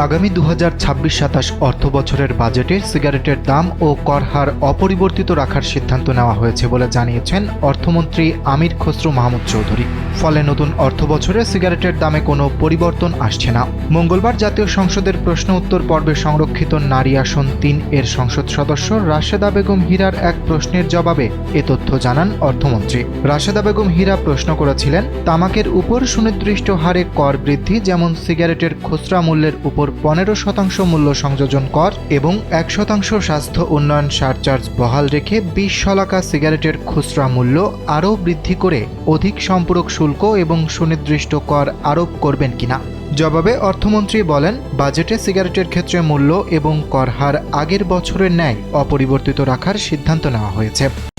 আগামী ২০২৬-২৭ অর্থবছরের বাজেটে সিগারেটের দাম ও কর হার অপরিবর্তিত রাখার সিদ্ধান্ত নেওয়া হয়েছে বলে জানিয়েছেন অর্থমন্ত্রী আমীর খসরু মাহমুদ চৌধুরী। ফলে নতুন অর্থবছরে সিগারেটের দামে কোনো পরিবর্তন আসছে না। মঙ্গলবার জাতীয় সংসদের প্রশ্ন উত্তর পর্বে সংরক্ষিত নারী আসন ৩ এর সংসদ সদস্য রাশেদা বেগম হীরার এক প্রশ্নের জবাবে এ তথ্য জানান অর্থমন্ত্রী। রাশেদা বেগম হীরা প্রশ্ন করেছিলেন, তামাকের উপর সুনির্দিষ্ট হারে কর বৃদ্ধি, যেমন সিগারেটের খুচরা মূল্যের উপর 15% মূল্য সংযোজন কর এবং 1% স্বাস্থ্য উন্নয়ন সারচার্জ বহাল রেখে 20 শলাকা সিগারেটের খুচরা মূল্য আরও বৃদ্ধি করে অধিক সম্পূরক শুল্ক এবং সুনির্দিষ্ট কর আরোপ করবেন কিনা। জবাবে অর্থমন্ত্রী বলেন, বাজেটে সিগারেটের ক্ষেত্রে মূল্য এবং কর হার আগের বছরের ন্যায় অপরিবর্তিত রাখার সিদ্ধান্ত নেওয়া হয়েছে।